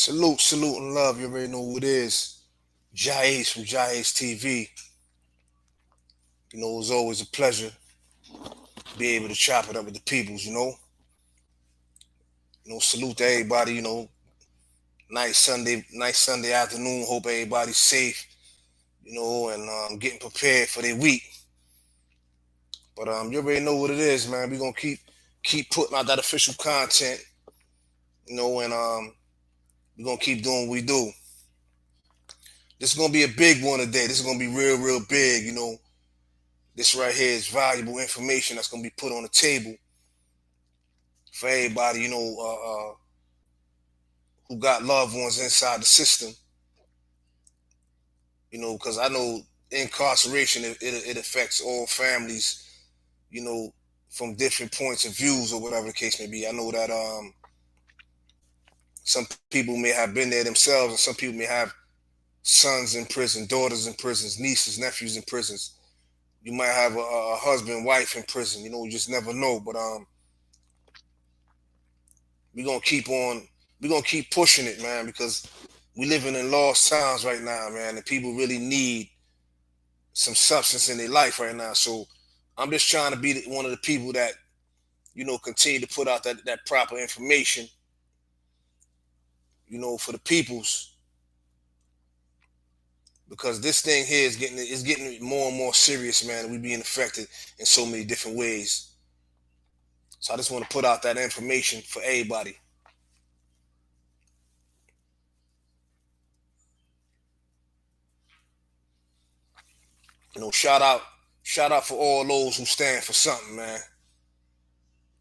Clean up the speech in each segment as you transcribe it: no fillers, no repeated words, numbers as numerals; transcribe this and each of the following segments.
Salute, and love. You already know who it is. JAH-ACE from JAH-ACE TV. It's always a pleasure to be able to chop it up with the peoples. Salute to everybody. Nice Sunday afternoon. Hope everybody's safe. And getting prepared for their week. But you already know what it is, man. We're gonna keep putting out that official content. And we're gonna keep doing what we do. This is gonna be a big one today. This is gonna be real big. This right here is valuable information that's gonna be put on the table for everybody. Who got loved ones inside the system. Because I know incarceration it affects all families. From different points of views or whatever the case may be. I know that some people may have been there themselves, and some people may have sons in prison, daughters in prisons, nieces, nephews in prisons. You might have a husband, wife in prison. You just never know. But we're gonna keep pushing it, man, because we living in lost times right now, man, and people really need some substance in their life right now. So I'm just trying to be one of the people that continue to put out that proper information, for the peoples, because this thing here is getting more and more serious, man. We being affected in so many different ways. So I just want to put out that information for everybody. Shout out for all those who stand for something, man.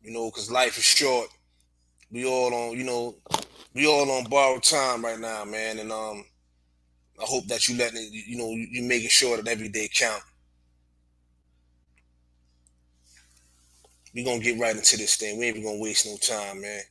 Because life is short. We all on borrowed time right now, man. And I hope that you letting it, you making sure that every day count. We gonna get right into this thing. We ain't even gonna waste no time, man.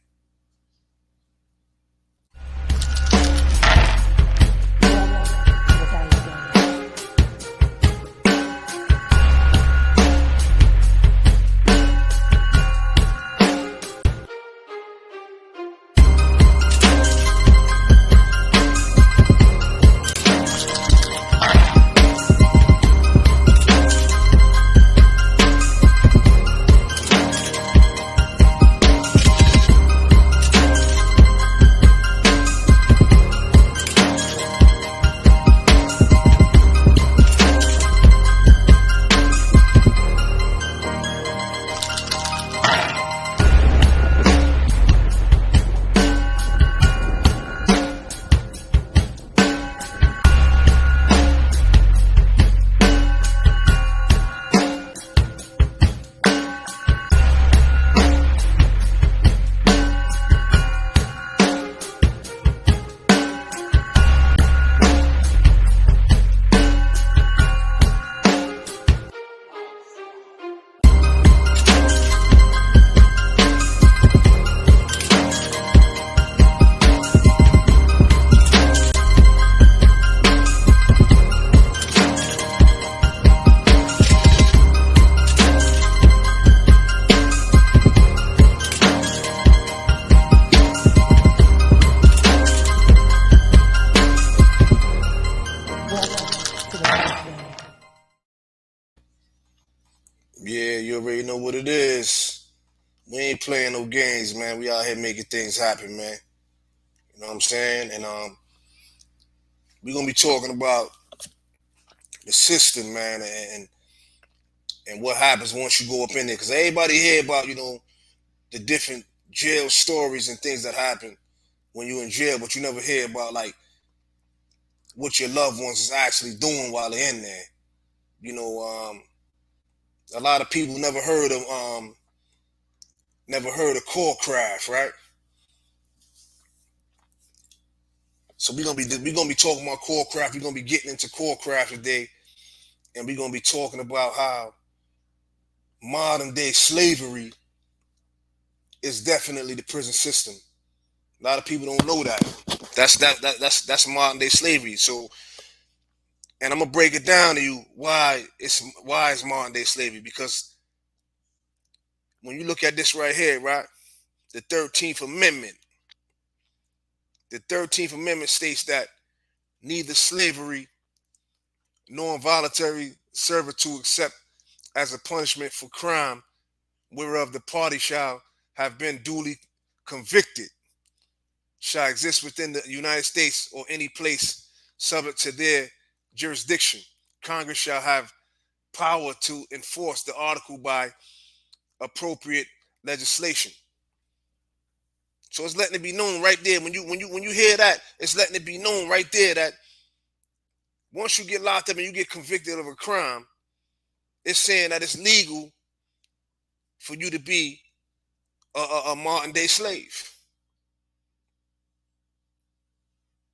Yeah, you already know what it is. We ain't playing no games, man. We out here making things happen, man. You know what I'm saying? And we're gonna be talking about the system, man, and what happens once you go up in there. Because everybody hear about, the different jail stories and things that happen when you're in jail, but you never hear about like what your loved ones is actually doing while they're in there. A lot of people never heard of CORCRAFT, right? So we're gonna be talking about CORCRAFT. We're gonna be getting into CORCRAFT today, and we're gonna be talking about how modern day slavery is definitely the prison system. A lot of people don't know that. That's modern day slavery. So, and I'm gonna break it down to you why it's modern day slavery, because when you look at this right here, right, the 13th Amendment, The 13th Amendment states that neither slavery nor involuntary servitude except as a punishment for crime whereof the party shall have been duly convicted shall exist within the United States or any place subject to their jurisdiction. Congress shall have power to enforce the article by appropriate legislation. So it's letting it be known right there. When you hear that, it's letting it be known right there that once you get locked up and you get convicted of a crime, it's saying that it's legal for you to be a modern day slave.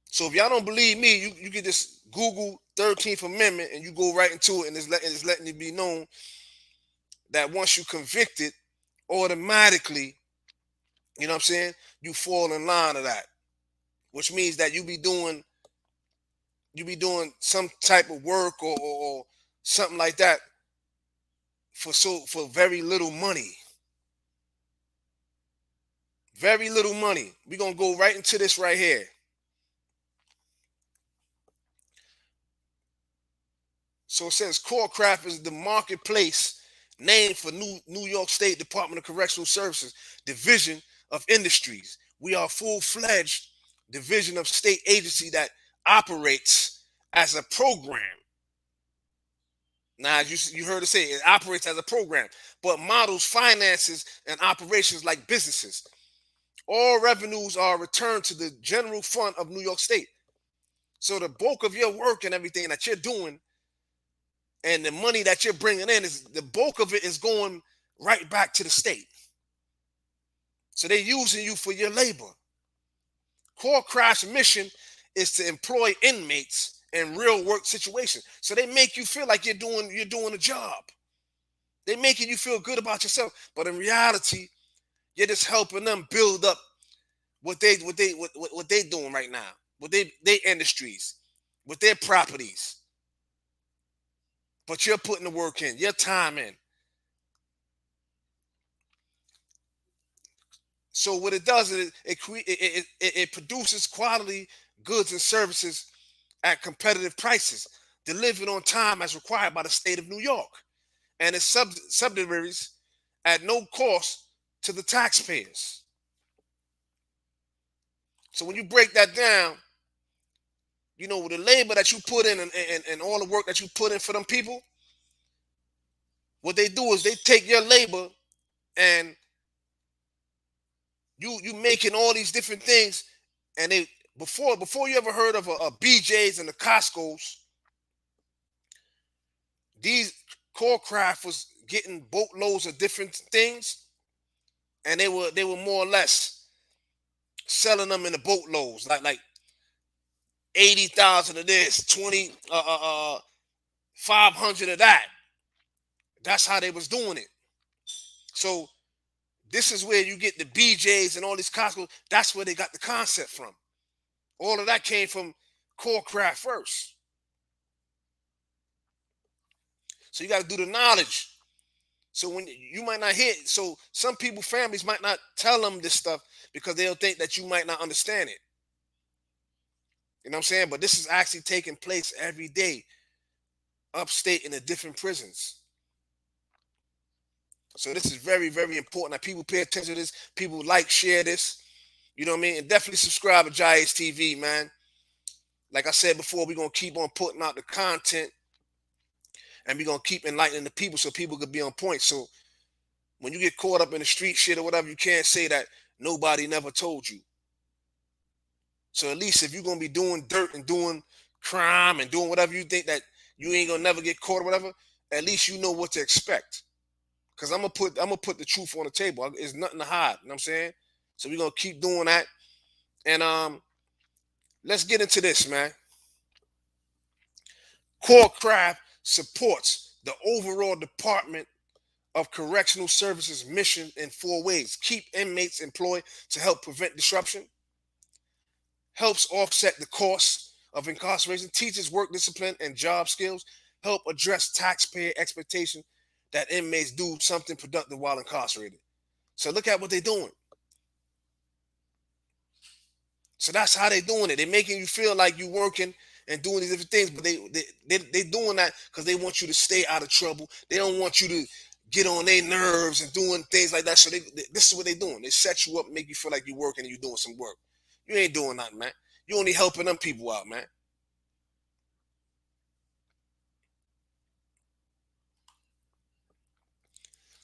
So if y'all don't believe me, you can just Google 13th Amendment and you go right into it, and it's letting it be known that once you convicted, automatically, you know what I'm saying, you fall in line of that, which means that you be doing some type of work or something like that for very little money. Very little money. We're gonna go right into this right here. So it says CORCRAFT is the marketplace name for New York State Department of Correctional Services Division of Industries. We are a full-fledged division of state agency that operates as a program. Now, you heard it say it operates as a program, but models finances and operations like businesses. All revenues are returned to the general fund of New York State. So the bulk of your work and everything that you're doing and the money that you're bringing in, is the bulk of it is going right back to the state. So they're using you for your labor. CORCRAFT's mission is to employ inmates in real work situations. So they make you feel like you're doing a job. They're making you feel good about yourself, but in reality, you're just helping them build up what they doing right now, with their industries, with their properties. But you're putting the work in, your time in. So what it does is it produces quality goods and services at competitive prices, delivered on time as required by the state of New York, and its subsidiaries at no cost to the taxpayers. So when you break that down, you know, with the labor that you put in and all the work that you put in for them people, what they do is they take your labor and you making all these different things, and they before you ever heard of a BJ's and the Costco's, these CORCRAFT was getting boatloads of different things, and they were more or less selling them in the boatloads, like 80,000 of this, 500 of that. That's how they was doing it. So this is where you get the BJ's and all these Costco. That's where they got the concept from. All of that came from CORCRAFT first. So you got to do the knowledge. So when you might not hear, so some people, families might not tell them this stuff because they'll think that you might not understand it. You know what I'm saying? But this is actually taking place every day upstate in the different prisons. So this is very, very important that people pay attention to this. People like, share this. You know what I mean? And definitely subscribe to JAH-ACE TV, man. Like I said before, we're going to keep on putting out the content, and we're going to keep enlightening the people so people could be on point. So when you get caught up in the street shit or whatever, you can't say that nobody never told you. So at least if you're going to be doing dirt and doing crime and doing whatever you think that you ain't going to never get caught or whatever, at least you know what to expect. Because I'm gonna put the truth on the table. There's nothing to hide. You know what I'm saying? So we're gonna keep doing that. And let's get into this, man. CORCRAFT supports the overall Department of Correctional Services mission in 4 ways: keep inmates employed to help prevent disruption, helps offset the costs of incarceration, teaches work discipline and job skills, help address taxpayer expectation that inmates do something productive while incarcerated. So look at what they're doing. So that's how they doing it. They're making you feel like you working and doing these different things, but they doing that because they want you to stay out of trouble. They don't want you to get on their nerves and doing things like that. So this is what they doing. They set you up, make you feel like you're working and you're doing some work. You ain't doing nothing, man. You only helping them people out, man.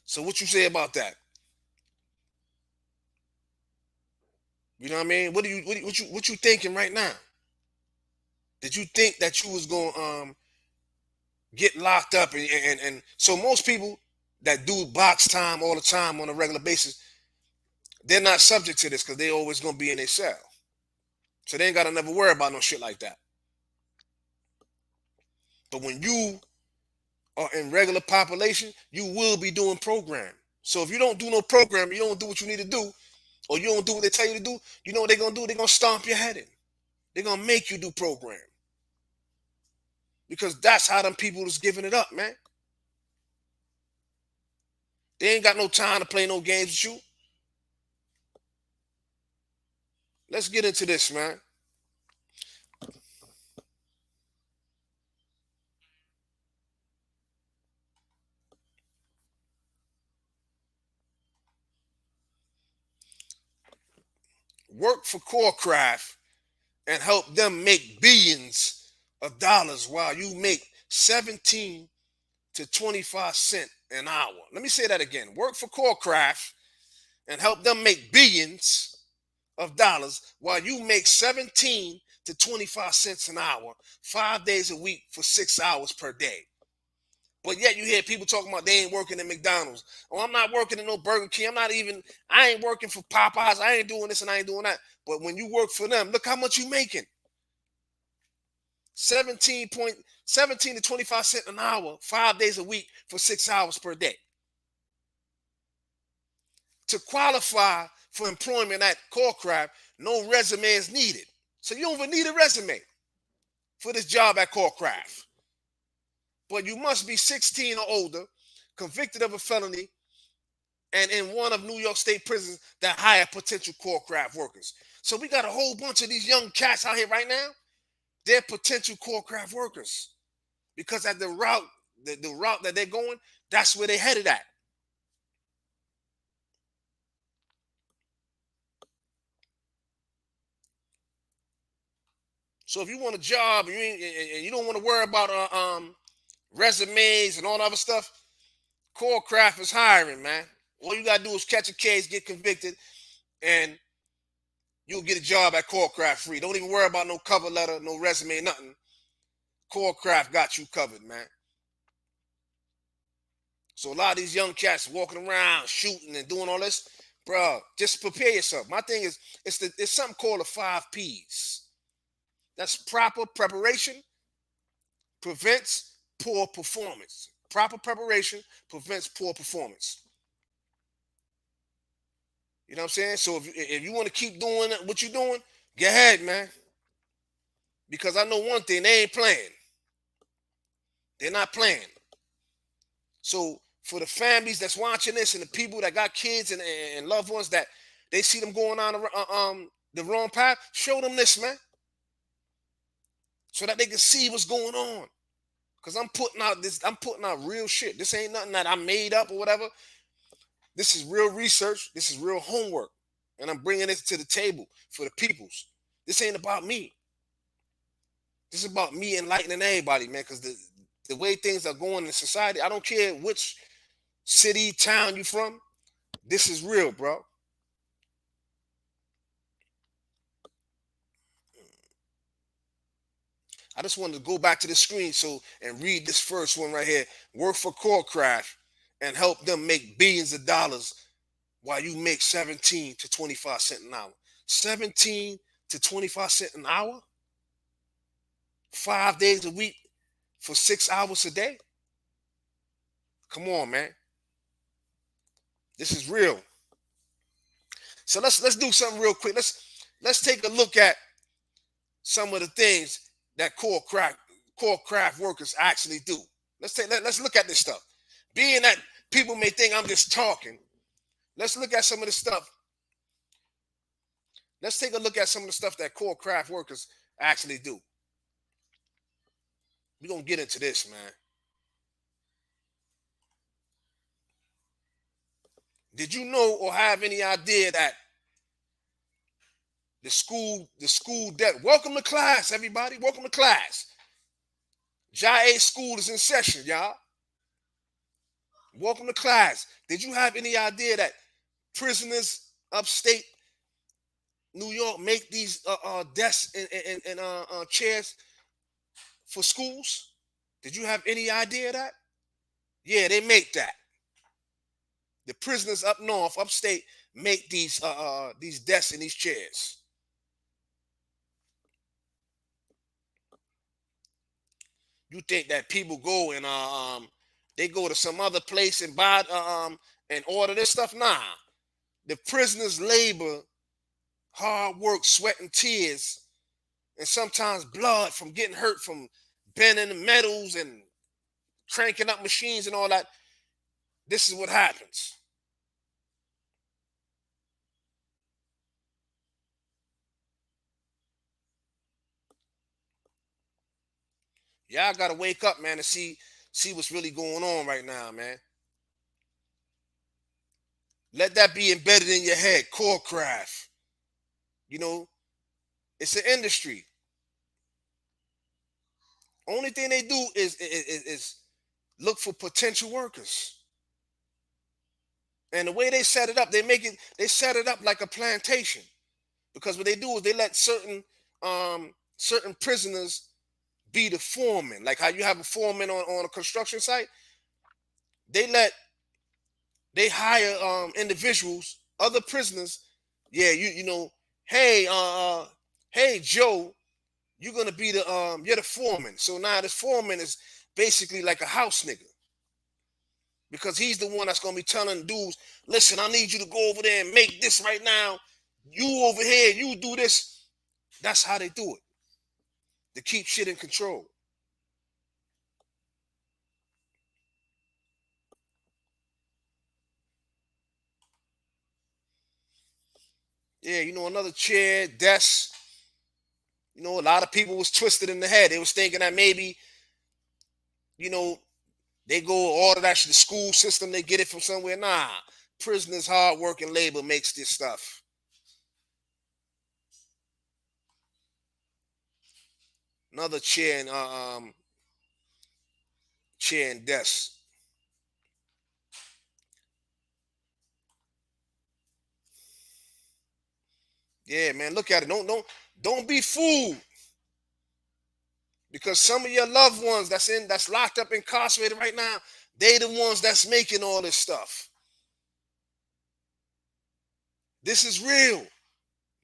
So what you say about that? You know what I mean? What you thinking right now? Did you think that you was gonna get locked up and so most people that do box time all the time on a regular basis, they're not subject to this because they always gonna be in their cell. So they ain't gotta never worry about no shit like that. But when you are in regular population, you will be doing program. So if you don't do no program, you don't do what you need to do, or you don't do what they tell you to do, you know what they're gonna do? They're gonna stomp your head in. They're gonna make you do program. Because that's how them people is giving it up, man. They ain't got no time to play no games with you. Let's get into this, man. Work for CORCRAFT and help them make billions of dollars while you make 17 to 25 cents an hour. Let me say that again. Work for CORCRAFT and help them make billions of dollars while you make 17 to 25 cents an hour, 5 days a week for 6 hours per day. But yet you hear people talking about they ain't working at McDonald's. Oh, I'm not working at no Burger King. I ain't working for Popeyes. I ain't doing this and I ain't doing that. But when you work for them, look how much you making. 17 to 25 cents an hour, 5 days a week for 6 hours per day. To qualify for employment at CORCRAFT, no resume is needed. So you don't even need a resume for this job at CORCRAFT. But you must be 16 or older, convicted of a felony, and in one of New York State prisons that hire potential CORCRAFT workers. So we got a whole bunch of these young cats out here right now. They're potential CORCRAFT workers because at the route that they're going, that's where they headed at. So if you want a job and you don't want to worry about resumes and all that other stuff, CORCRAFT is hiring, man. All you gotta do is catch a case, get convicted, and you'll get a job at CORCRAFT free. Don't even worry about no cover letter, no resume, nothing. CORCRAFT got you covered, man. So a lot of these young cats walking around shooting and doing all this, bro, just prepare yourself. My thing is, it's something called the 5 P's. That's proper preparation prevents poor performance. Proper preparation prevents poor performance. You know what I'm saying? So if you want to keep doing what you're doing, go ahead, man. Because I know one thing, they ain't playing. They're not playing. So for the families that's watching this and the people that got kids and loved ones that they see them going on the wrong path, show them this, man, so that they can see what's going on. Cause I'm putting out real shit. This ain't nothing that I made up or whatever. This is real research. This is real homework, and I'm bringing it to the table for the peoples. This ain't about me. This is about me enlightening everybody, man. Cause the way things are going in society, I don't care which city, town you from. This is real, bro. I just wanted to go back to the screen and read this first one right here. Work for CORCRAFT and help them make billions of dollars while you make 17 to 25 cents an hour. 17 to 25 cents an hour? 5 days a week for 6 hours a day? Come on, man. This is real. So let's do something real quick. Let's take a look at some of the things that CORCRAFT workers actually do. Let's look at this stuff. Being that people may think I'm just talking, let's look at some of the stuff. Let's take a look at some of the stuff that CORCRAFT workers actually do. We're gonna get into this, man. Did you know or have any idea that the school debt? Welcome to class, everybody. Welcome to class. JAH-ACE school is in session, y'all. Welcome to class. Did you have any idea that prisoners upstate New York make these desks and chairs for schools? Did you have any idea of that? Yeah, they make that. The prisoners up north, upstate, make these desks and these chairs. You think that people go and they go to some other place and buy and order this stuff? Nah. The prisoners labor, hard work, sweat and tears, and sometimes blood from getting hurt from bending the metals and cranking up machines and all that. This is what happens. Y'all gotta wake up, man, and see what's really going on right now, man. Let that be embedded in your head. CORCRAFT. You know, it's an industry. Only thing they do is look for potential workers. And the way they set it up, they set it up like a plantation. Because what they do is they let certain prisoners be the foreman. Like how you have a foreman on a construction site. They let they hire individuals, other prisoners. Yeah, you know, hey, hey Joe, you're gonna be you're the foreman. So now this foreman is basically like a house nigga. Because he's the one that's gonna be telling dudes, listen, I need you to go over there and make this right now. You over here, you do this. That's how they do it. To keep shit in control. Yeah, you know, another chair, desk. You know, a lot of people was twisted in the head. They was thinking that maybe, you know, they go order that shit, the school system, they get it from somewhere. Nah, prisoners, hard working labor makes this stuff. Another chair and desk. Yeah, man, look at it. Don't be fooled because some of your loved ones that's locked up incarcerated right now, they the ones that's making all this stuff. This is real.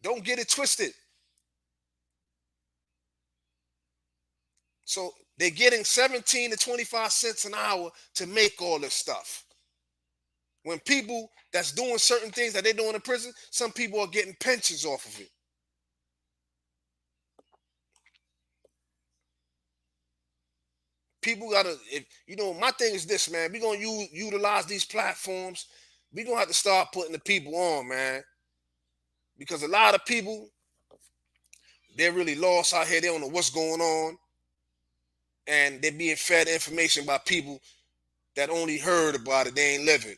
Don't get it twisted. So they're getting 17 to 25 cents an hour to make all this stuff. When people that's doing certain things that they're doing in prison, some people are getting pensions off of it. People gotta, if, you know, my thing is this, man. We're gonna utilize these platforms. We're gonna have to start putting the people on, man. Because a lot of people, they're really lost out here. They don't know what's going on. And they're being fed information by people that only heard about it. They ain't living.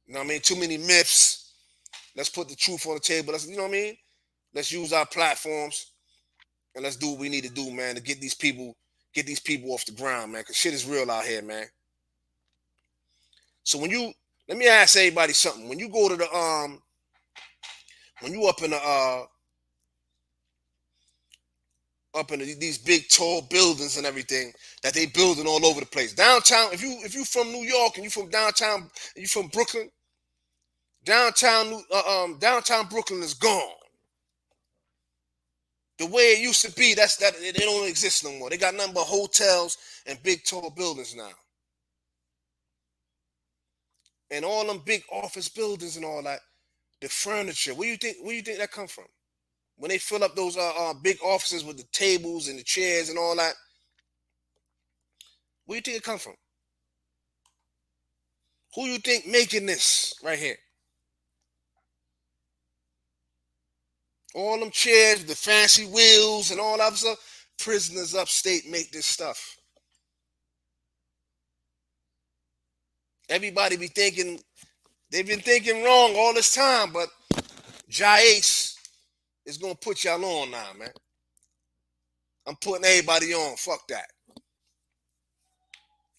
You know what I mean? Too many myths. Let's put the truth on the table. You know what I mean? Let's use our platforms and let's do what we need to do, man, to get these people off the ground, man. Cause shit is real out here, man. So let me ask everybody something. When you go to when you up in these big tall buildings and everything that they building all over the place. Downtown, if you from New York and you from downtown, you from Brooklyn, downtown Brooklyn is gone. The way it used to be, that they don't exist no more. They got nothing but hotels and big tall buildings now. And all them big office buildings and all that, the furniture, where you think that come from? When they fill up those big offices with the tables and the chairs and all that, where you think it come from? Who you think making this right here? All them chairs, the fancy wheels, and all that stuff. Prisoners upstate make this stuff. Everybody be thinking they've been thinking wrong all this time, but JAH-ACE is gonna put y'all on now, man. I'm putting everybody on. Fuck that.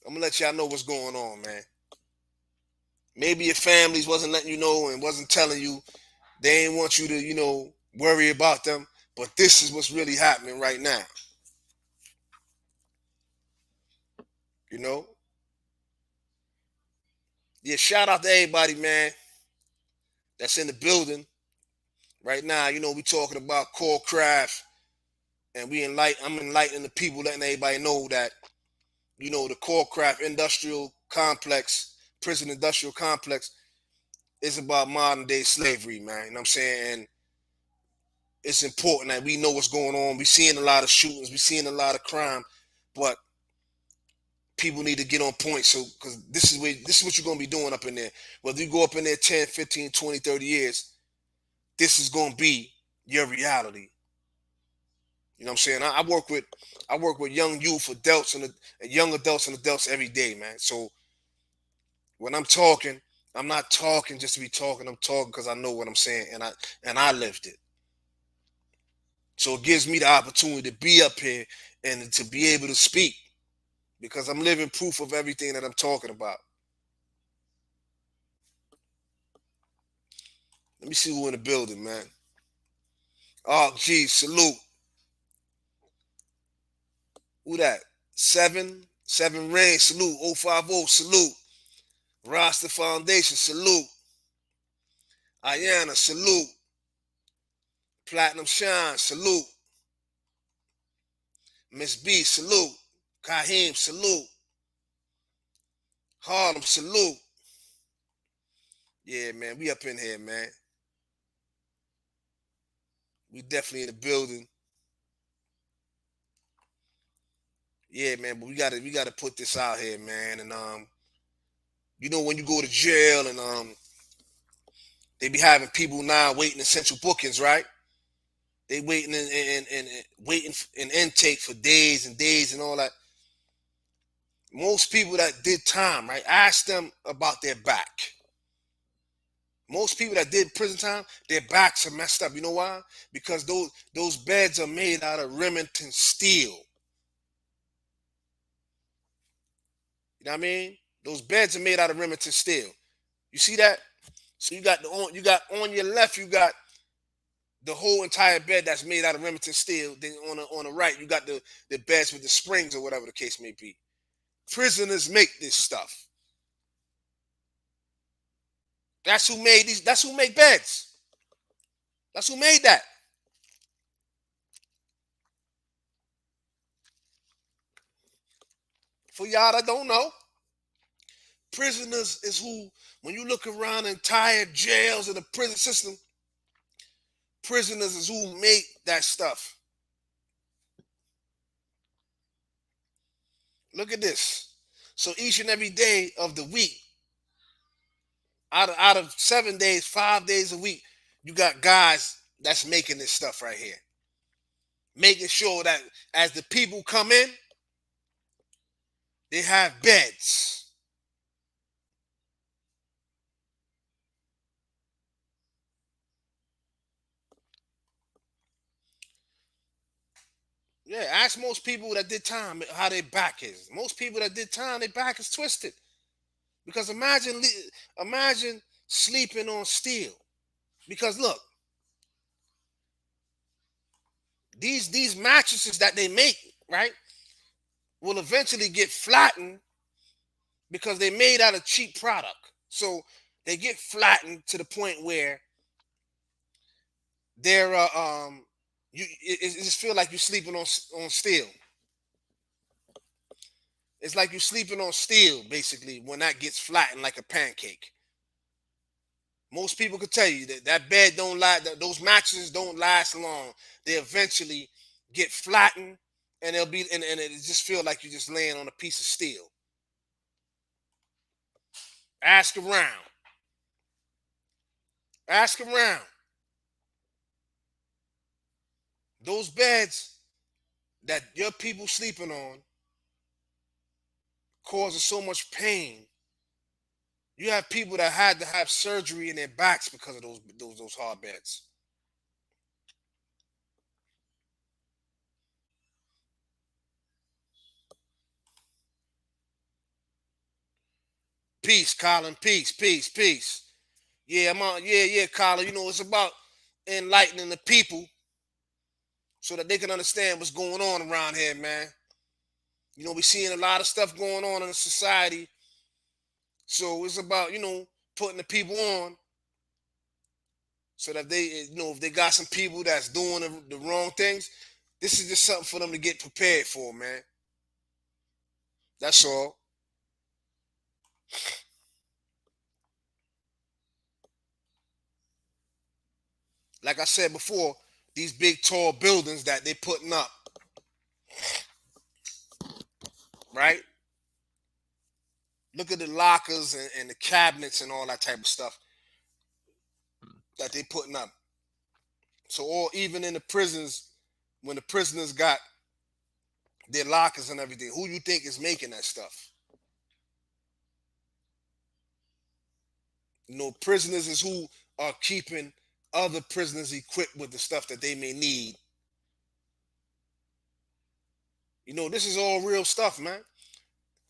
I'm gonna let y'all know what's going on, man. Maybe your families wasn't letting you know and wasn't telling you. They ain't want you to, worry about them. But this is what's really happening right now. You know? Yeah, shout out to everybody, man, that's in the building right now. We talking about CORCRAFT, and I'm enlightening the people, letting everybody know that, the CORCRAFT industrial complex, prison industrial complex, is about modern day slavery, man. You know what I'm saying? And it's important that we know what's going on. We're seeing a lot of shootings, we're seeing a lot of crime, but people need to get on point. So, because this is what you're going to be doing up in there. Whether you go up in there 10, 15, 20, 30 years, this is going to be your reality. You know what I'm saying? I work with young youth, adults, and young adults and adults every day, man. So when I'm talking, I'm not talking just to be talking. I'm talking because I know what I'm saying, and I lived it. So it gives me the opportunity to be up here and to be able to speak because I'm living proof of everything that I'm talking about. Let me see who in the building, man. Oh, geez, salute. Who that? Seven Rain, salute. 050, salute. Rasta Foundation, salute. Ayana, salute. Platinum Shine, salute. Miss B, salute. Kahim, salute. Harlem, salute. Yeah, man, we up in here, man. We definitely in the building. Yeah, man, but we gotta put this out here, man. And when you go to jail and they be having people now waiting in central bookings, right? They waiting and waiting in intake for days and days and all that. Most people that did time, right? Ask them about their back. Most people that did prison time, their backs are messed up. You know why? Because those beds are made out of Remington steel. You know what I mean? Those beds are made out of Remington steel. You see that? So you got on your left, you got the whole entire bed that's made out of Remington steel. Then on the right, you got the beds with the springs or whatever the case may be. Prisoners make this stuff. That's who made these. That's who made beds. That's who made that. For y'all that don't know, prisoners is who. When you look around the entire jails and the prison system, prisoners is who make that stuff. Look at this. So each and every day of the week, out of 7 days, 5 days a week, you got guys that's making this stuff right here, making sure that as the people come in, they have beds. Yeah, ask most people that did time how their back is. Most people that did time, their back is twisted. Because imagine sleeping on steel. Because look, these mattresses that they make, right, will eventually get flattened because they're made out of cheap product. So they get flattened to the point where they're it just feel like you're sleeping on steel. It's like you're sleeping on steel, basically, when that gets flattened like a pancake. Most people could tell you that bed don't last, that those mattresses don't last long. They eventually get flattened, and and it just feel like you're just laying on a piece of steel. Ask around. Ask around. Those beds that your people sleeping on causes so much pain. You have people that had to have surgery in their backs because of those hard beds. Peace, Colin. Peace, peace, peace. Yeah, I'm on. Yeah, yeah, Colin. You know, it's about enlightening the people so that they can understand what's going on around here, man. You know, we're seeing a lot of stuff going on in the society. So it's about, putting the people on so that they, if they got some people that's doing the wrong things, this is just something for them to get prepared for, man. That's all. Like I said before, these big tall buildings that they putting up, right? Look at the lockers and the cabinets and all that type of stuff that they putting up. So, or even in the prisons, when the prisoners got their lockers and everything, who you think is making that stuff? Prisoners is who are keeping other prisoners equipped with the stuff that they may need. This is all real stuff, man.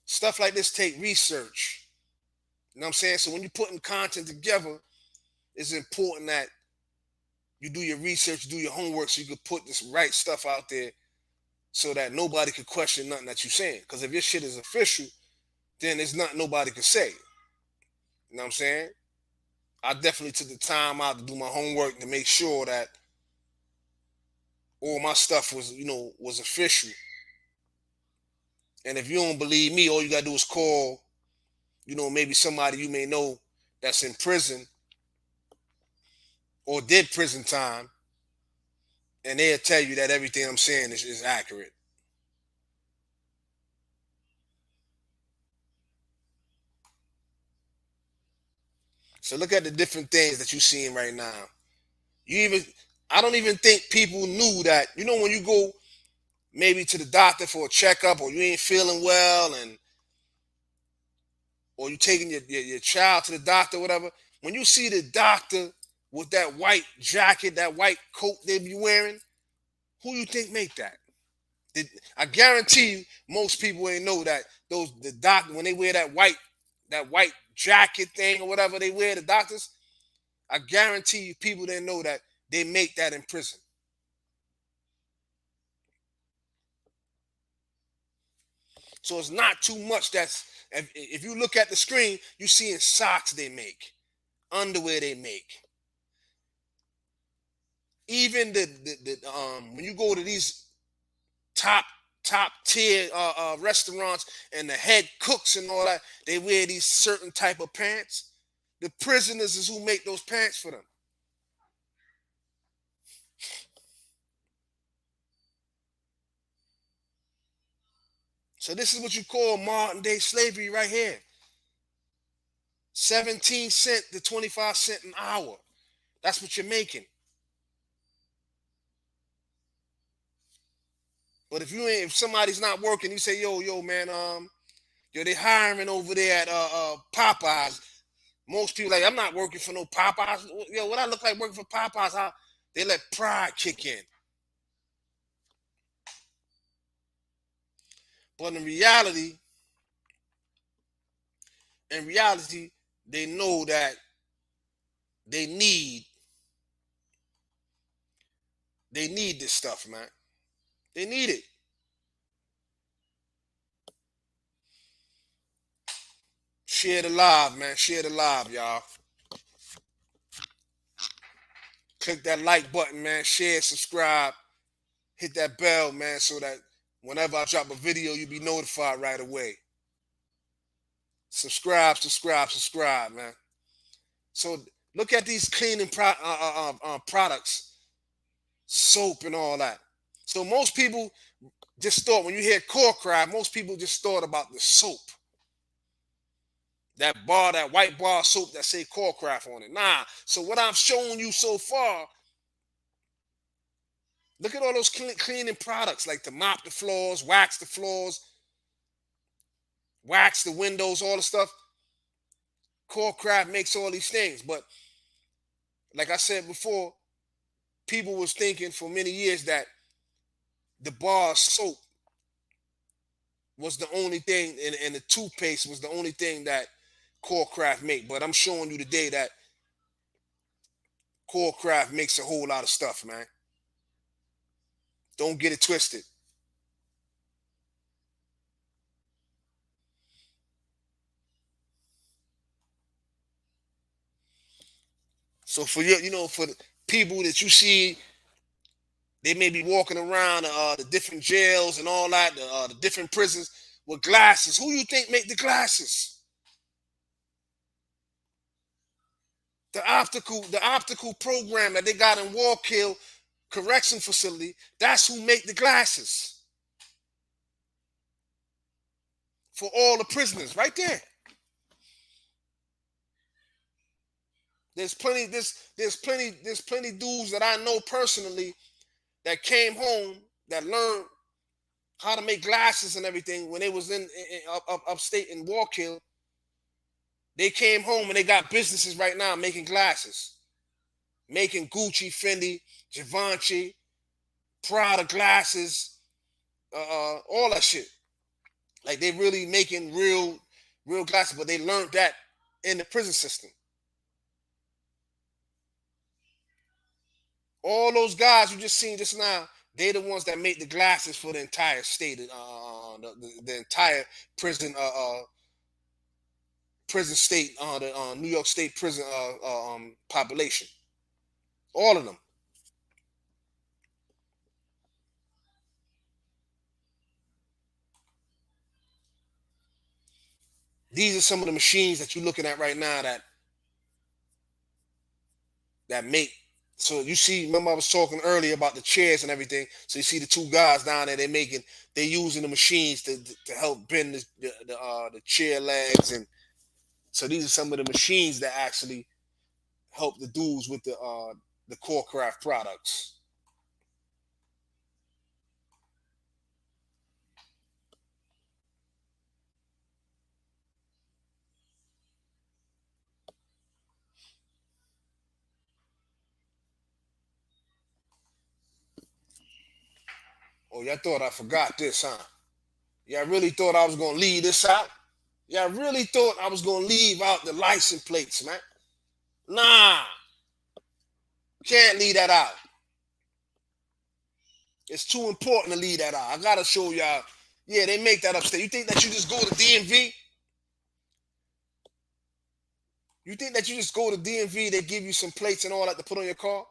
Stuff like this take research. You know what I'm saying? So when you're putting content together, it's important that you do your research, do your homework, so you can put this right stuff out there so that nobody could question nothing that you're saying. Because if your shit is official, then there's nothing nobody could say. You know what I'm saying? I definitely took the time out to do my homework to make sure that all my stuff was official. And if you don't believe me, all you gotta do is call, maybe somebody you may know that's in prison or did prison time, and they'll tell you that everything I'm saying is accurate. So look at the different things that you're seeing right now. You even I don't even think people knew that, when you go maybe to the doctor for a checkup or you ain't feeling well and or you taking your child to the doctor, whatever, when you see the doctor with that white jacket, that white coat they be wearing, who you think make that? I guarantee you, most people ain't know that the doctor when they wear that white jacket thing or whatever they wear, the doctors. I guarantee you, people didn't know that they make that in prison. So it's not too much. If you look at the screen, you seeing socks they make, underwear they make. Even when you go to these top top tier restaurants and the head cooks and all that, they wear these certain type of pants. The prisoners is who make those pants for them. So this is what you call modern day slavery right here. 17 cent to 25 cent an hour. That's what you're making. But if somebody's not working, you say, yo, man, they hiring over there at Popeyes. Most people like, I'm not working for no Popeyes. Yo, what I look like working for Popeyes? How they let pride kick in. But in reality, they know that they need they need this stuff, man. They need it. Share the live, man. Share the live, y'all. Click that like button, man. Share, subscribe, hit that bell, man, so that whenever I drop a video, you'll be notified right away. Subscribe, subscribe, subscribe, man. So look at these cleaning products, soap and all that. So most people just thought when you hear CORCRAFT, most people just thought about the soap. That white bar soap that say CORCRAFT on it. Nah. So what I've shown you so far, Look at all those cleaning products like to mop the floors, wax the windows, all the stuff. CORCRAFT makes all these things, but like I said before, people was thinking for many years that the bar soap was the only thing, and the toothpaste was the only thing that CORCRAFT make. But I'm showing you today that CORCRAFT makes a whole lot of stuff, man. Don't get it twisted. So for for the people that you see, they may be walking around the different jails and all that, the different prisons with glasses. Who you think make the glasses? The optical program that they got in Wallkill Correction Facility. That's who make the glasses for all the prisoners, right there. There's plenty dudes that I know personally that came home that learned how to make glasses and everything when they was upstate in Wallkill. They came home and they got businesses right now making glasses, making Gucci, Fendi, Givenchy, Prada glasses, all that shit. Like they really making real glasses, but they learned that in the prison system. All those guys you just seen just now, they the ones that make the glasses for the entire state, the entire prison, prison state, the New York State prison population. All of them. These are some of the machines that you're looking at right now that make. So you see, remember I was talking earlier about the chairs and everything. So you see the two guys down there, they're using the machines to help bend the chair legs, and so these are some of the machines that actually help the dudes with the CORCRAFT products. Oh, y'all thought I forgot this, huh? Y'all really thought I was gonna leave this out? Y'all really thought I was gonna leave out the license plates, man? Nah, can't leave that out. It's too important to leave that out. I gotta show y'all. Yeah, they make that upstate. You think that you just go to DMV? You think that you just go to DMV, they give you some plates and all that to put on your car,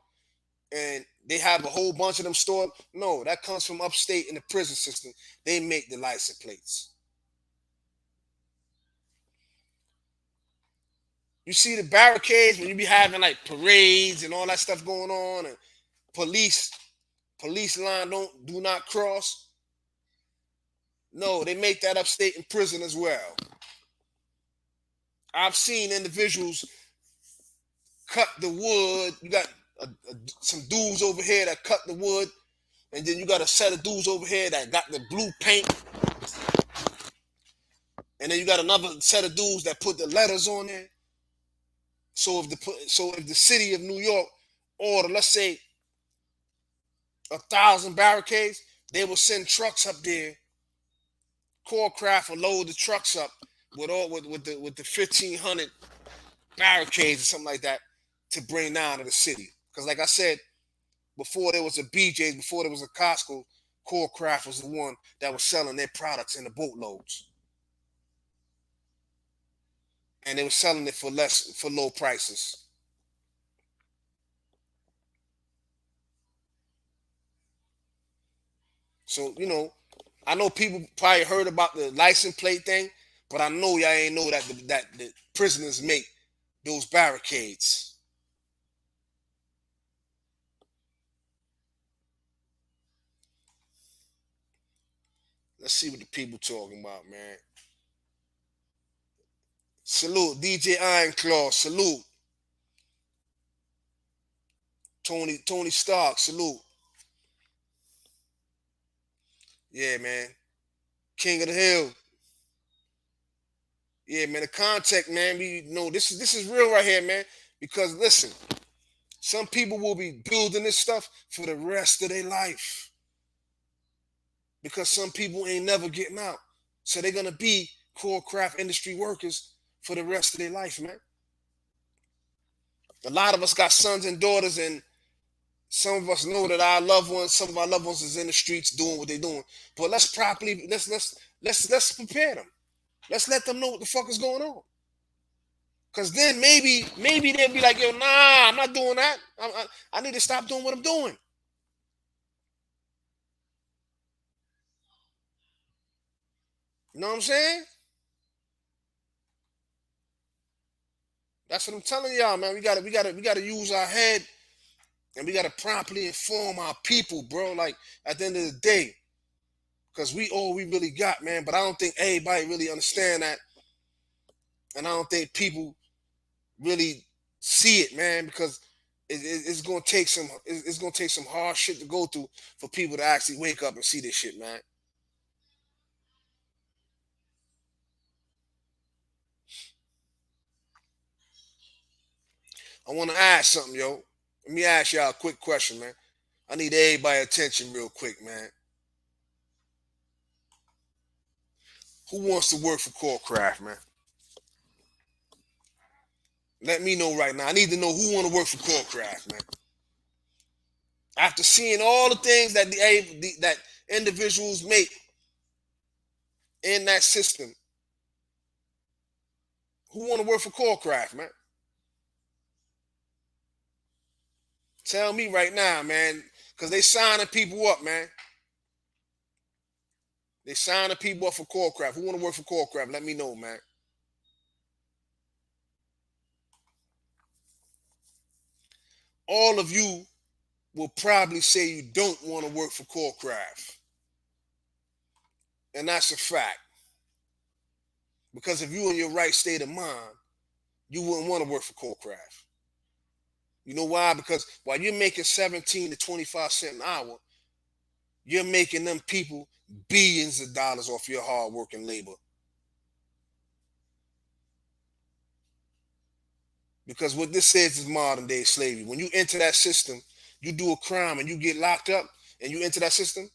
and they have a whole bunch of them stored? No, that comes from upstate in the prison system. They make the license plates. You see the barricades when you be having like parades and all that stuff going on, and police police line do not cross. No, they make that upstate in prison as well. I've seen individuals cut the wood. You got some dudes over here that cut the wood, and then you got a set of dudes over here that got the blue paint, and then you got another set of dudes that put the letters on there. So if the city of New York order, let's say, 1,000 barricades, they will send trucks up there. CORCRAFT will load the trucks up with the 1,500 barricades or something like that to bring down to the city. Because like I said, before there was a BJ's, before there was a Costco, CORCRAFT was the one that was selling their products in the boatloads, and they were selling it for low prices. So I know people probably heard about the license plate thing, but I know y'all ain't know that the prisoners make those barricades. Let's see what the people talking about, man. Salute, DJ Ironclaw. Salute, Tony Stark. Salute. Yeah, man. King of the Hill. Yeah, man. The contact, man. We know this is real right here, man. Because listen, some people will be building this stuff for the rest of their life. Because some people ain't never getting out. So they're gonna be core craft industry workers for the rest of their life, man. A lot of us got sons and daughters, and some of us know that some of our loved ones is in the streets doing what they're doing. But let's prepare them. Let's let them know what the fuck is going on. Cause then maybe they'll be like, yo, nah, I'm not doing that. I need to stop doing what I'm doing. You know what I'm saying? That's what I'm telling y'all, man. We gotta use our head, and we gotta properly inform our people, bro. Like at the end of the day, because we all we really got, man. But I don't think everybody really understand that, and I don't think people really see it, man. Because it's gonna take it's gonna take some hard shit to go through for people to actually wake up and see this shit, man. I want to ask something, yo. Let me ask y'all a quick question, man. I need everybody attention real quick, man. Who wants to work for CORCRAFT, man? Let me know right now. I need to know who want to work for CORCRAFT, man. After seeing all the things that that individuals make in that system, who want to work for CORCRAFT, man? Tell me right now, man, because they signing people up, man. They signing people up for CORCRAFT. Who want to work for CORCRAFT? Let me know, man. All of you will probably say you don't want to work for CORCRAFT, and that's a fact. Because if you in your right state of mind, you wouldn't want to work for CORCRAFT. You know why? Because while you're making 17 to 25 cents an hour, you're making them people billions of dollars off your hard working labor. Because what this says is modern day slavery. When you enter that system, you do a crime and you get locked up and you enter that system.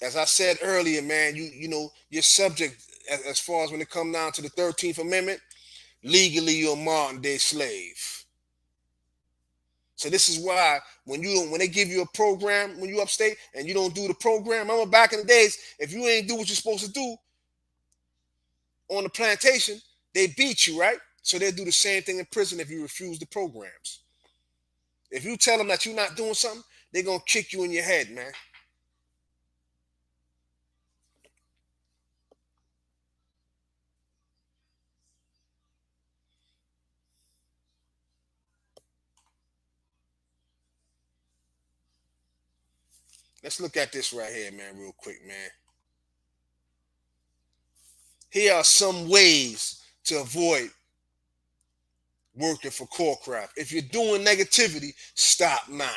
As I said earlier, man, you know you're subject as far as when it comes down to the 13th Amendment. Legally, you're a modern day slave. So this is why when they give you a program when you upstate and you don't do the program, remember back in the days, if you ain't do what you're supposed to do on the plantation, they beat you, right? So they'll do the same thing in prison if you refuse the programs. If you tell them that you're not doing something, they're gonna kick you in your head, man. Let's look at this right here, man, real quick, man. Here are some ways to avoid working for CORCRAFT. If you're doing negativity, stop now.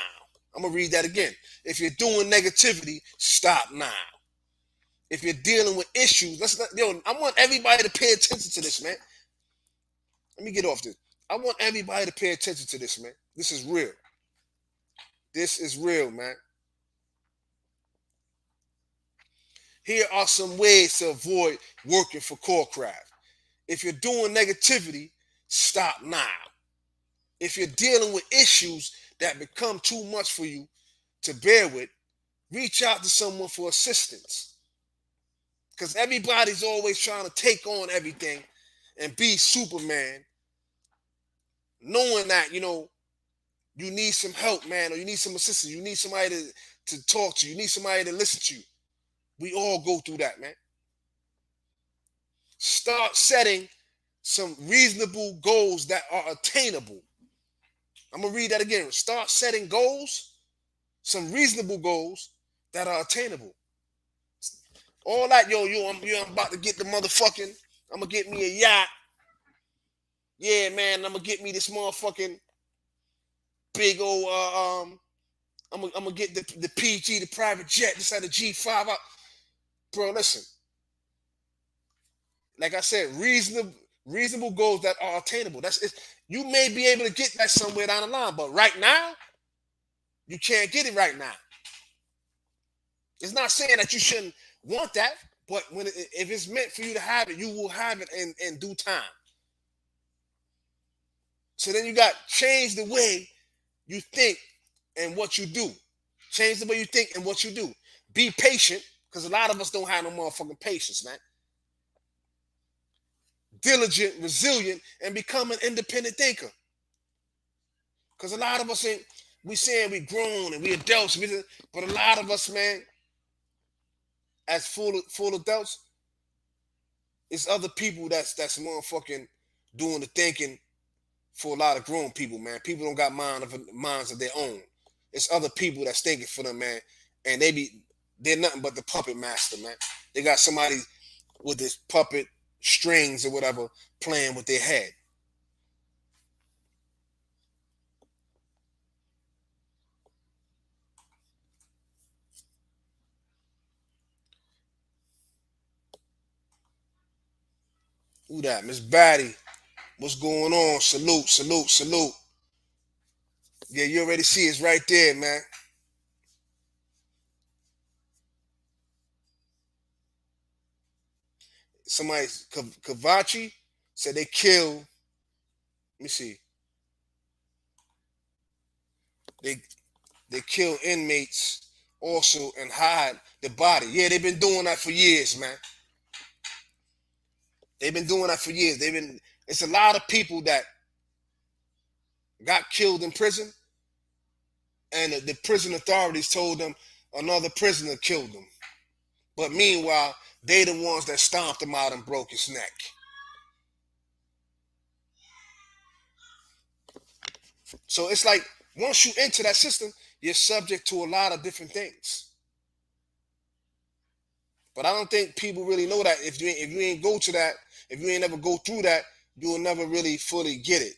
I'm gonna read that again. If you're doing negativity, stop now. If you're dealing with issues, let's not, yo, I want everybody to pay attention to this, man. Let me get off this. I want everybody to pay attention to this, man. This is real. This is real, man. Here are some ways to avoid working for CORCRAFT. If you're doing negativity, stop now. If you're dealing with issues that become too much for you to bear with, reach out to someone for assistance. Because everybody's always trying to take on everything and be Superman, knowing that, you need some help, man, or you need some assistance. You need somebody to talk to. You need somebody to listen to. We all go through that, man. Start setting some reasonable goals that are attainable. I'm gonna read that again. Start setting goals, some reasonable goals that are attainable. All that, I'm about to get the motherfucking. I'm gonna get me a yacht. Yeah, man. I'm gonna get me this motherfucking big old I'm gonna get the PG, the private jet, this had the G5 out. Bro, listen, like I said, reasonable goals that are attainable. That's it. You may be able to get that somewhere down the line, but right now, you can't get it right now. It's not saying that you shouldn't want that, but if it's meant for you to have it, you will have it in due time. So then you got change the way you think and what you do. Change the way you think and what you do. Be patient, because a lot of us don't have no motherfucking patience, man. Diligent, resilient, and become an independent thinker. Because a lot of us ain't, we saying we grown and we adults, but a lot of us, man, as full adults, it's other people that's motherfucking doing the thinking for a lot of grown people, man. People don't got minds of their own. It's other people that's thinking for them, man, and they're nothing but the puppet master, man. They got somebody with this puppet strings or whatever playing with their head. Who that? Miss Batty. What's going on? Salute, salute, salute. Yeah, you already see it's right there, man. Somebody, Kavachi, said they kill. Let me see. They they kill inmates also and hide the body. Yeah, they've been doing that for years, man. They've been doing that for years. They've been. It's a lot of people that got killed in prison, and the prison authorities told them another prisoner killed them. But meanwhile, they the ones that stomped him out and broke his neck. So it's like once you enter that system, you're subject to a lot of different things. But I don't think people really know that. If you ain't go to that, if you ain't ever go through that, you'll never really fully get it.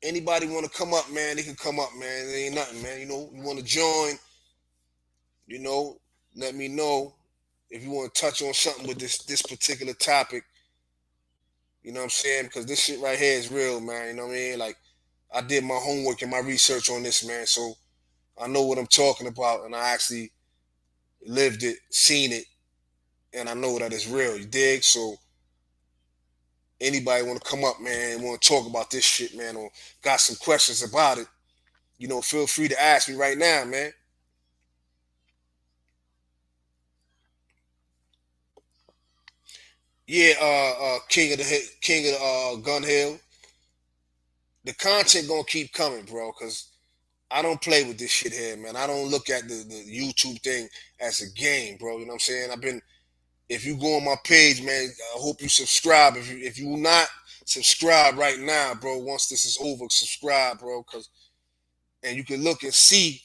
Anybody want to come up, man? They can come up, man. It ain't nothing, man. You want to join, you know, let me know if you want to touch on something with this particular topic. You know what I'm saying? Because this shit right here is real, man. You know what I mean? Like I did my homework and my research on this, man. So I know what I'm talking about, and I actually lived it, seen it, and I know that it's real. You dig? So anybody want to come up, man, want to talk about this shit, man, or got some questions about it, feel free to ask me right now, man. Yeah, King of the Gun Hill. The content gonna keep coming, bro, because I don't play with this shit here, man. I don't look at the YouTube thing as a game, bro. You know what I'm saying? If you go on my page, man, I hope you subscribe. If you not subscribe right now, bro, once this is over, subscribe, bro, and you can look and see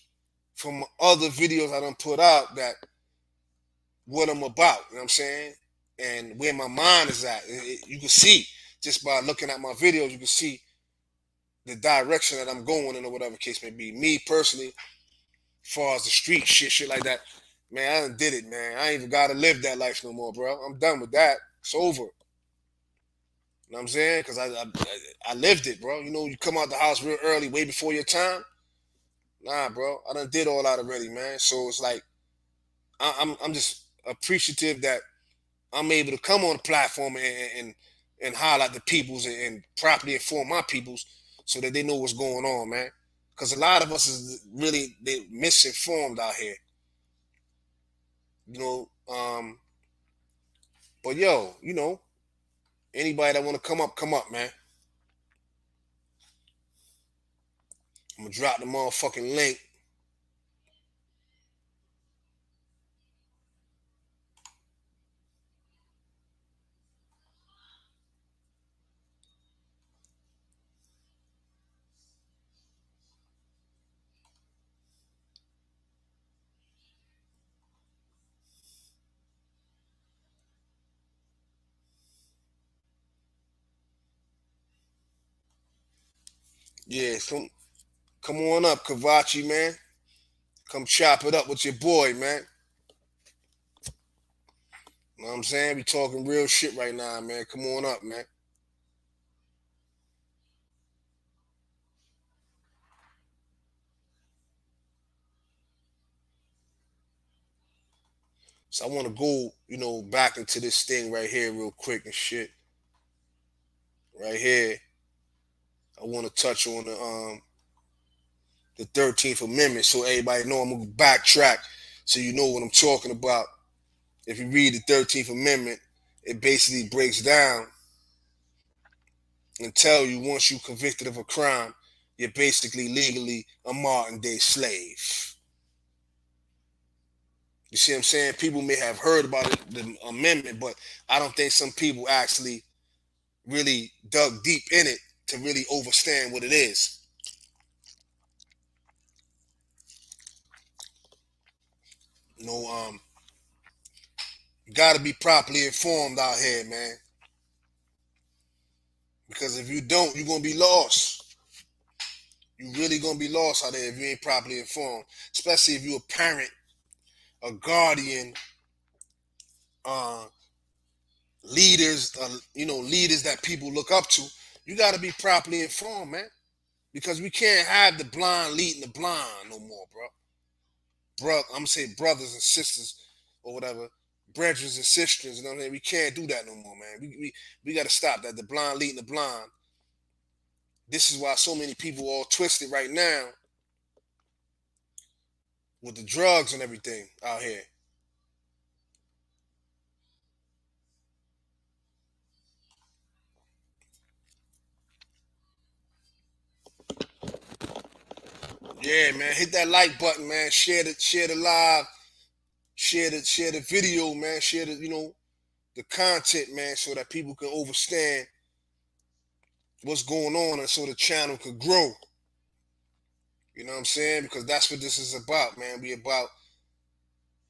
from other videos I done put out that what I'm about, you know what I'm saying? And where my mind is at. You can see just by looking at my videos, you can see the direction that I'm going in or whatever case may be. Me personally, as far as the street shit like that, man, I done did it, man. I ain't even gotta live that life no more, bro. I'm done with that. It's over. You know what I'm saying? Because I lived it, bro. You come out the house real early, way before your time. Nah, bro. I done did all that already, man. So it's like I'm just appreciative that I'm able to come on the platform and highlight the peoples and properly inform my peoples so that they know what's going on, man. Because a lot of us is really they misinformed out here, you know. But yo, anybody that want to come up, man. I'm gonna drop the motherfucking link. Yeah, come on up, Kavachi, man. Come chop it up with your boy, man. You know what I'm saying? We talking real shit right now, man. Come on up, man. So I want to go, back into this thing right here real quick and shit. Right here, I want to touch on the 13th Amendment so everybody know I'm gonna backtrack so you know what I'm talking about. If you read the 13th Amendment, it basically breaks down and tell you once you're convicted of a crime, you're basically legally a modern day slave. You see what I'm saying? People may have heard about it, the amendment, but I don't think some people actually really dug deep in it to really understand what it is. You know, you got to be properly informed out here, man. Because if you don't, you're gonna be lost. You really gonna be lost out there if you ain't properly informed. Especially if you're a parent, a guardian, uh, leaders, leaders that people look up to. You got to be properly informed, man. Because we can't have the blind leading the blind no more, bro. I'm gonna say brothers and sisters or whatever, brothers and sisters. You know what I mean? We can't do that no more, man. We got to stop that. The blind leading the blind. This is why so many people all twisted right now with the drugs and everything out here. Yeah, man. Hit that like button, man. Share the live, share the video, man. Share the content, man, so that people can understand what's going on and so the channel could grow. You know what I'm saying? Because that's what this is about, man. We about,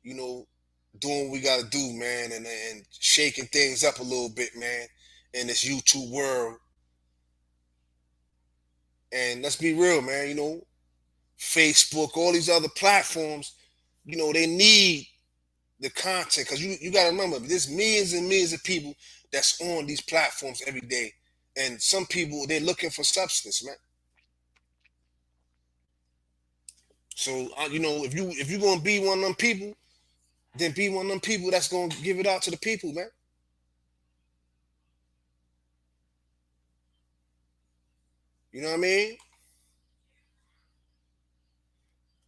you know, doing what we gotta do, man, and shaking things up a little bit, man, in this YouTube world. And let's be real, man, Facebook, all these other platforms, they need the content because you got to remember there's millions and millions of people that's on these platforms every day, and some people they're looking for substance, man. So if you're gonna be one of them people, then be one of them people that's gonna give it out to the people, man. You know what I mean?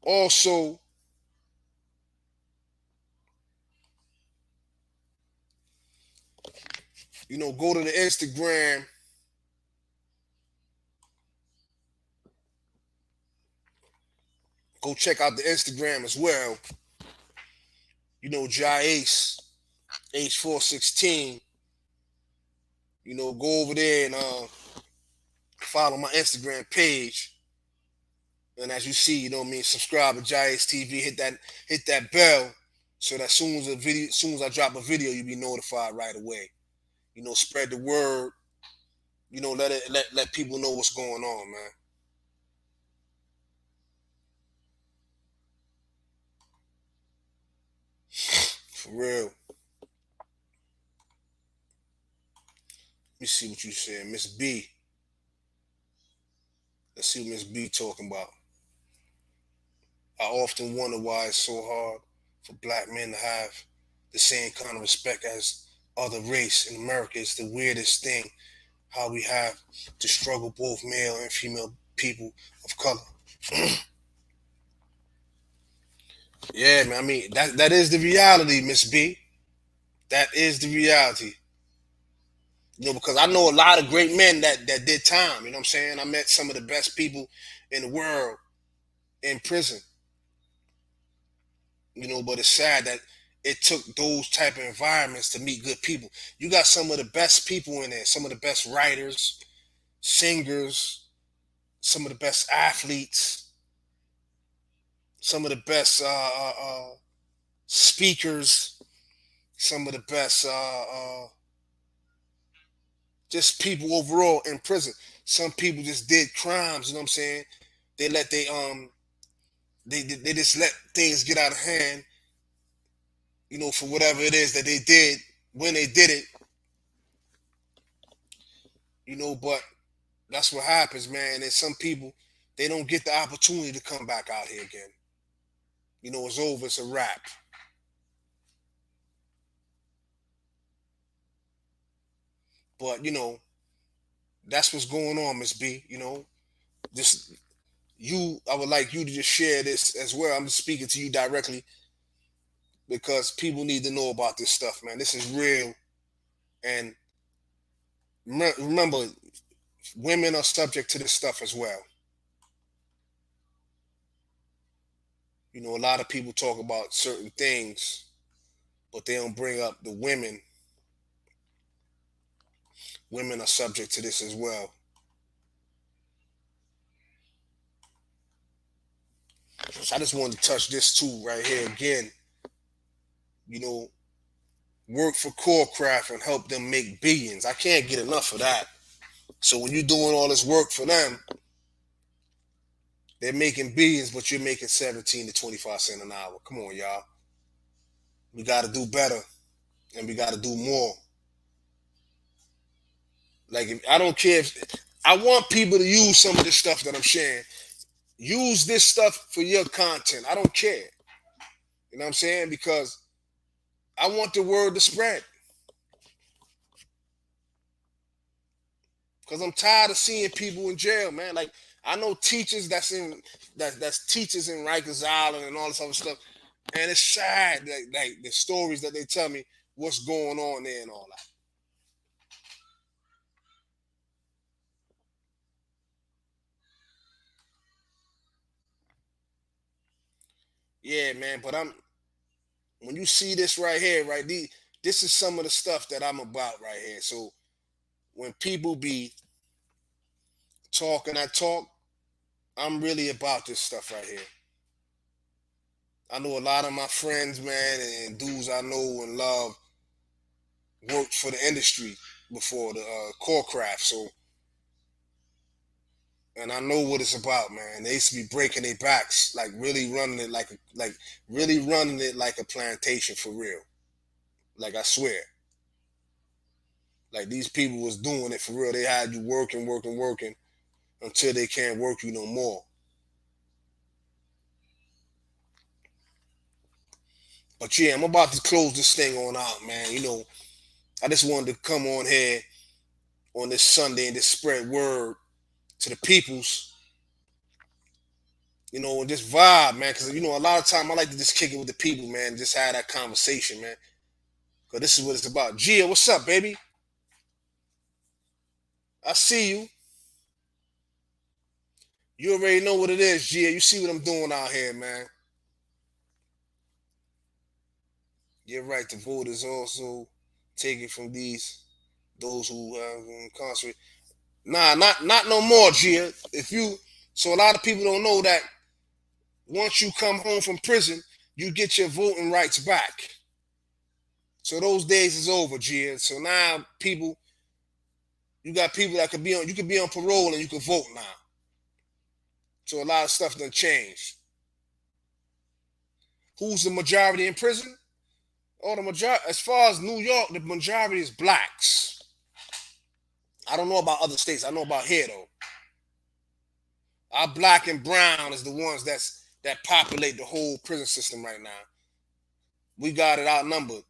Also, go to the Instagram, go check out the Instagram as well. JAH-ACE, H416. Go over there and follow my Instagram page. And as you see, you know what I mean, subscribe to JAH-ACE TV, hit that bell so that soon as I drop a video, you'll be notified right away. Spread the word, let people know what's going on, man. For real. Let me see what you said. Miss B. Let's see what Miss B talking about. I often wonder why it's so hard for black men to have the same kind of respect as other race in America. It's the weirdest thing how we have to struggle both male and female people of color. Yeah, man. I mean, that is the reality, Miss B. That is the reality. Because I know a lot of great men that did time. You know what I'm saying? I met some of the best people in the world in prison. But it's sad that it took those type of environments to meet good people. You got some of the best people in there, some of the best writers, singers, some of the best athletes, some of the best speakers, some of the best just people overall in prison. some people just did crimes. You know what I'm saying? They let they just let things get out of hand. For whatever it is that they did when they did it. But that's what happens, man. And some people, they don't get the opportunity to come back out here again. It's over. It's a wrap. But that's what's going on, Miss B. Just I would like you to just share this as well. I'm just speaking to you directly because people need to know about this stuff, man. This is real. And remember, women are subject to this stuff as well. A lot of people talk about certain things, but they don't bring up the women. Women are subject to this as well. So I just wanted to touch this too right here again. You know, Work for CORCRAFT and help them make billions. I can't get enough of that. So when you're doing all this work for them, they're making billions, but you're making 17 to 25 cents an hour. Come on, y'all. We got to do better, and we got to do more. Like, I don't care if I want people to use some of this stuff that I'm sharing. Use this stuff for your content. I don't care. You know what I'm saying? Because I want the word to spread. Because I'm tired of seeing people in jail, man. Like, I know teachers that's teachers in Rikers Island and all this other stuff, and it's sad like the stories that they tell me what's going on there and all that. Yeah, man. But when you see this right here, right, this is some of the stuff that I'm about right here. So when people be talking that talk, I'm really about this stuff right here. I know a lot of my friends, man, and dudes I know and love worked for the industry before the CORCRAFT. So, and I know what it's about, man. They used to be breaking their backs, like really running it like really running it like a plantation for real. Like I swear, like these people was doing it for real. They had you working, working, working until they can't work you no more. But yeah, I'm about to close this thing on out, man. I just wanted to come on here on this Sunday and just spread word to the peoples, and just vibe, man. Because a lot of time I like to just kick it with the people, man. And just have that conversation, man. Because this is what it's about. Gia, what's up, baby? I see you. You already know what it is, Gia. You see what I'm doing out here, man. You're right. The vote is also taken from those who have incarcerated. Nah, not no more, Gia. So a lot of people don't know that once you come home from prison, you get your voting rights back. So those days is over, Gia. So now you got people that you could be on parole and you can vote now. So a lot of stuff done changed. Who's the majority in prison? Oh, the majority. As far as New York, the majority is blacks. I don't know about other states. I know about here though. Our black and brown is the ones that populate the whole prison system right now. We got it outnumbered.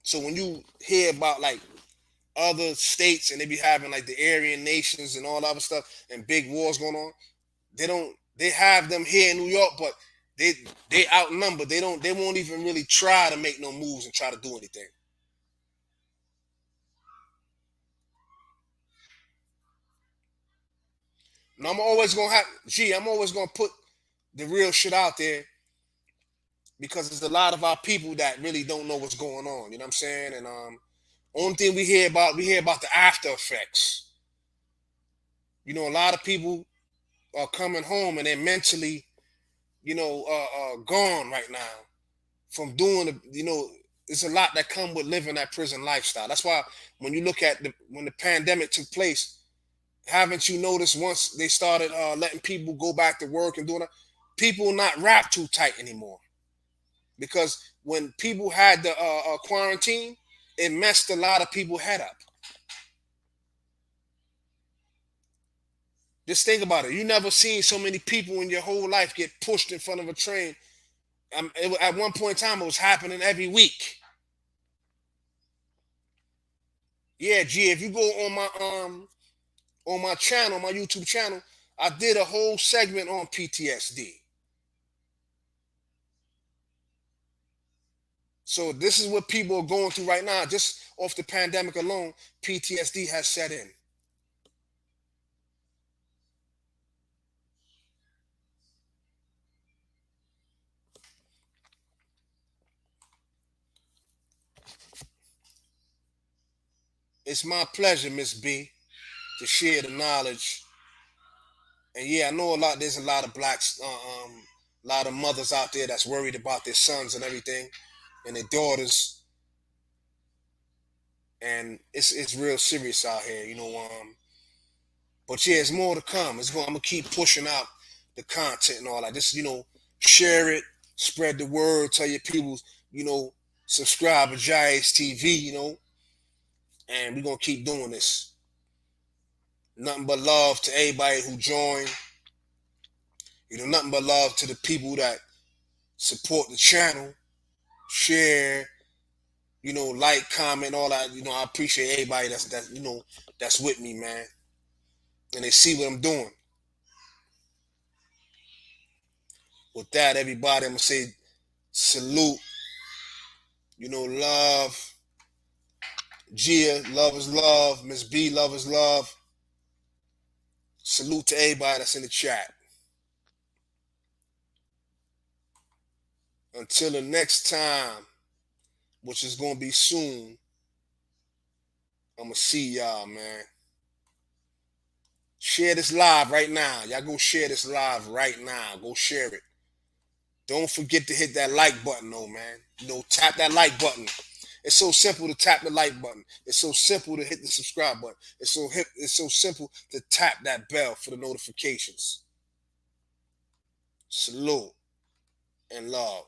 So when you hear about like other states and they be having like the Aryan nations and all that other stuff and big wars going on, they have them here in New York, but they outnumbered. They won't even really try to make no moves and try to do anything. And I'm always gonna put the real shit out there because there's a lot of our people that really don't know what's going on. You know what I'm saying? And only thing we hear about the after effects. A lot of people are coming home and they're mentally, gone right now from doing the. it's a lot that come with living that prison lifestyle. That's why when you look at when the pandemic took place, haven't you noticed once they started letting people go back to work and doing that, people not wrapped too tight anymore, because when people had the quarantine, it messed a lot of people head up. Just think about it. You never seen so many people in your whole life get pushed in front of a train. At one point in time, it was happening every week. Yeah, G. If you go on my channel, my YouTube channel, I did a whole segment on PTSD. So this is what people are going through right now. Just off the pandemic alone, PTSD has set in. It's my pleasure, Miss B, to share the knowledge. And yeah, I know a lot. There's a lot of blacks, a lot of mothers out there that's worried about their sons and everything, and their daughters, and it's real serious out here, you know. But yeah, it's more to come. I'm gonna keep pushing out the content and all that. Just share it, spread the word, tell your people, you know, subscribe to JAH-ACE TV, and we're gonna keep doing this. Nothing but love to everybody who joined. Nothing but love to the people that support the channel, share, like, comment, all that. I appreciate everybody that's with me, man. And they see what I'm doing. With that, everybody, I'm gonna say salute, love. Gia, love is love. Miss B, love is love. Salute to everybody that's in the chat. Until the next time, which is gonna be soon, I'm gonna see y'all, man. Share this live right now. Y'all go share this live right now. Go share it. Don't forget to hit that like button, though, man. Tap that like button. It's so simple to tap the like button. It's so simple to hit the subscribe button. It's so simple to tap that bell for the notifications. Salute and love.